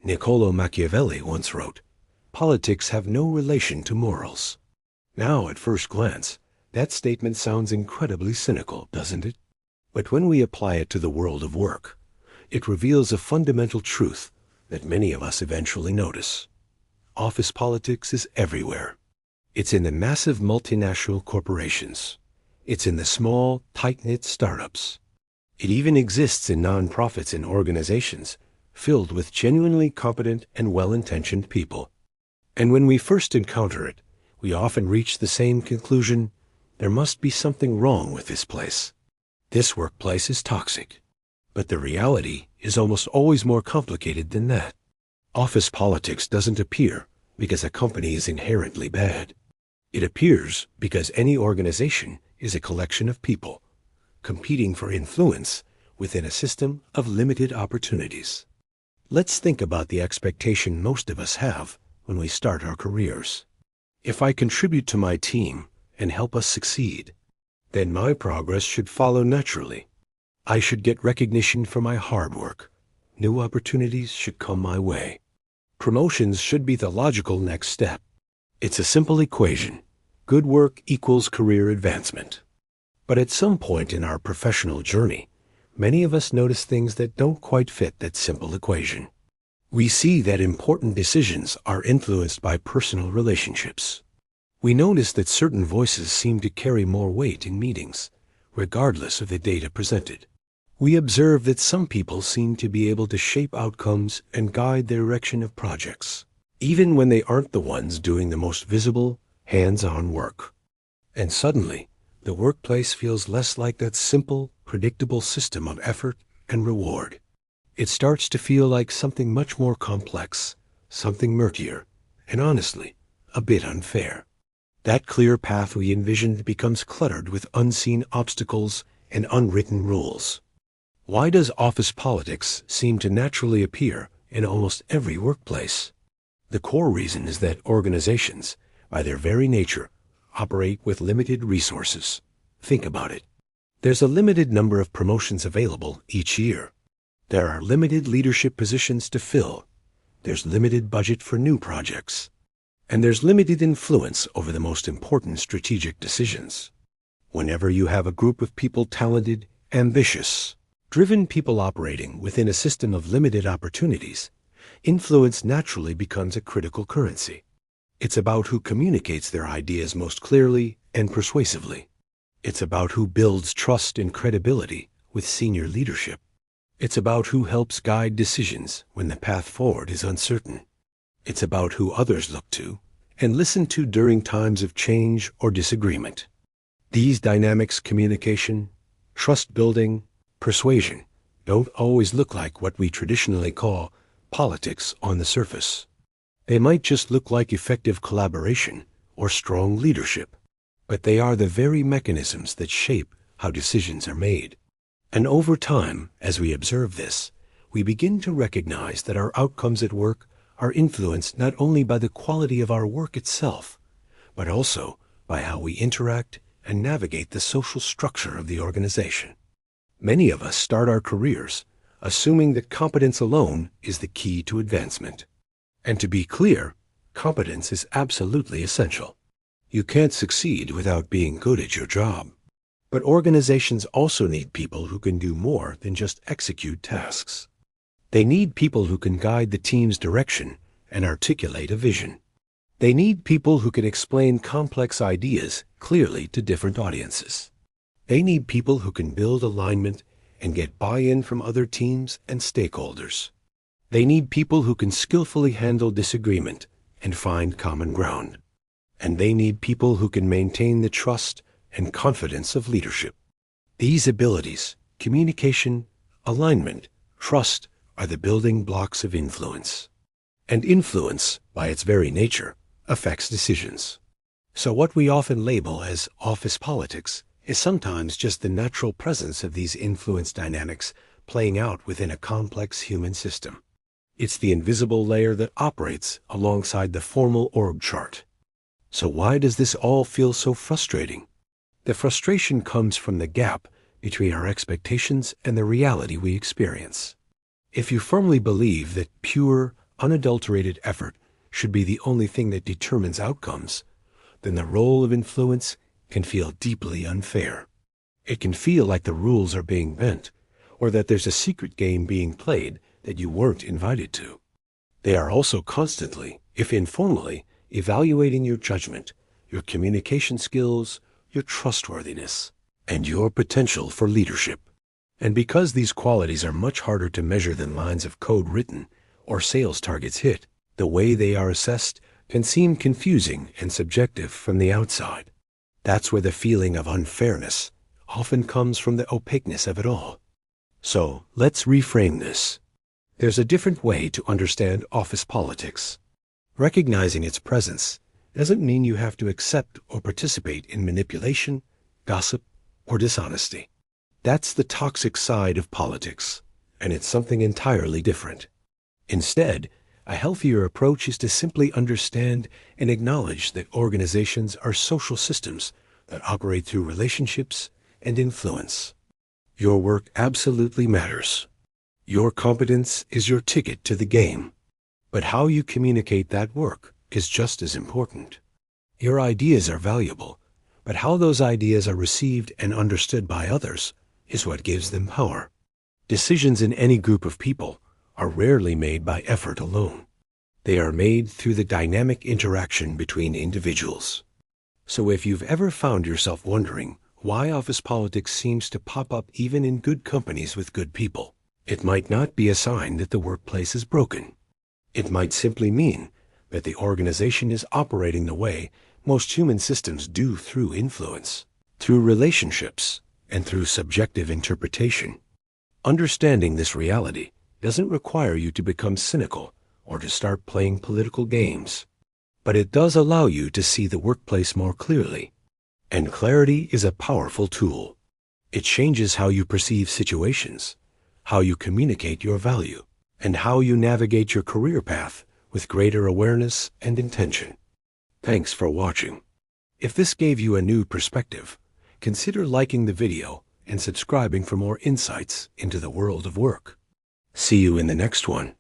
Niccolò Machiavelli once wrote, "Politics have no relation to morals." Now, at first glance, that statement sounds incredibly cynical, doesn't it? But when we apply it to the world of work, it reveals a fundamental truth that many of us eventually notice. Office politics is everywhere. It's in the massive multinational corporations. It's in the small, tight-knit startups. It even exists in nonprofits and organizations filled with genuinely competent and well-intentioned people. And when we first encounter it, we often reach the same conclusion: there must be something wrong with this place. This workplace is toxic. But the reality is almost always more complicated than that. Office politics doesn't appear because a company is inherently bad. It appears because any organization is a collection of people competing for influence within a system of limited opportunities. Let's think about the expectation most of us have when we start our careers. If I contribute to my team and help us succeed, then my progress should follow naturally. I should get recognition for my hard work. New opportunities should come my way. Promotions should be the logical next step. It's a simple equation. Good work equals career advancement. But at some point in our professional journey, many of us notice things that don't quite fit that simple equation. We see that important decisions are influenced by personal relationships. We notice that certain voices seem to carry more weight in meetings, regardless of the data presented. We observe that some people seem to be able to shape outcomes and guide the direction of projects, even when they aren't the ones doing the most visible, hands-on work. And suddenly, the workplace feels less like that simple, predictable system of effort and reward. It starts to feel like something much more complex, something murkier, and honestly, a bit unfair. That clear path we envisioned becomes cluttered with unseen obstacles and unwritten rules. Why does office politics seem to naturally appear in almost every workplace? The core reason is that organizations, by their very nature, operate with limited resources. Think about it. There's a limited number of promotions available each year. There are limited leadership positions to fill. There's limited budget for new projects. And there's limited influence over the most important strategic decisions. Whenever you have a group of people talented, ambitious, driven people operating within a system of limited opportunities, influence naturally becomes a critical currency. It's about who communicates their ideas most clearly and persuasively. It's about who builds trust and credibility with senior leadership. It's about who helps guide decisions when the path forward is uncertain. It's about who others look to and listen to during times of change or disagreement. These dynamics, communication, trust building, persuasion, don't always look like what we traditionally call politics on the surface. They might just look like effective collaboration or strong leadership, but they are the very mechanisms that shape how decisions are made. And over time, as we observe this, we begin to recognize that our outcomes at work are influenced not only by the quality of our work itself, but also by how we interact and navigate the social structure of the organization. Many of us start our careers assuming that competence alone is the key to advancement. And to be clear, competence is absolutely essential. You can't succeed without being good at your job. But organizations also need people who can do more than just execute tasks. They need people who can guide the team's direction and articulate a vision. They need people who can explain complex ideas clearly to different audiences. They need people who can build alignment and get buy-in from other teams and stakeholders. They need people who can skillfully handle disagreement and find common ground. And they need people who can maintain the trust and confidence of leadership. These abilities, communication, alignment, trust, are the building blocks of influence. And influence, by its very nature, affects decisions. So what we often label as office politics is sometimes just the natural presence of these influence dynamics playing out within a complex human system. It's the invisible layer that operates alongside the formal org chart. So why does this all feel so frustrating? The frustration comes from the gap between our expectations and the reality we experience. If you firmly believe that pure, unadulterated effort should be the only thing that determines outcomes, then the role of influence can feel deeply unfair. It can feel like the rules are being bent, or that there's a secret game being played that you weren't invited to. They are also constantly, if informally, evaluating your judgment, your communication skills, your trustworthiness, and your potential for leadership. And because these qualities are much harder to measure than lines of code written or sales targets hit, the way they are assessed can seem confusing and subjective from the outside. That's where the feeling of unfairness often comes from, the opaqueness of it all. So let's reframe this. There's a different way to understand office politics. Recognizing its presence doesn't mean you have to accept or participate in manipulation, gossip, or dishonesty. That's the toxic side of politics, and it's something entirely different. Instead, a healthier approach is to simply understand and acknowledge that organizations are social systems that operate through relationships and influence. Your work absolutely matters. Your competence is your ticket to the game. But how you communicate that work is just as important. Your ideas are valuable, but how those ideas are received and understood by others is what gives them power. Decisions in any group of people are rarely made by effort alone. They are made through the dynamic interaction between individuals. So if you've ever found yourself wondering why office politics seems to pop up even in good companies with good people, it might not be a sign that the workplace is broken. It might simply mean that the organization is operating the way most human systems do, through influence, through relationships, and through subjective interpretation. Understanding this reality doesn't require you to become cynical or to start playing political games, but it does allow you to see the workplace more clearly. And clarity is a powerful tool. It changes how you perceive situations, how you communicate your value, and how you navigate your career path with greater awareness and intention. Thanks for watching. If this gave you a new perspective, consider liking the video and subscribing for more insights into the world of work. See you in the next one.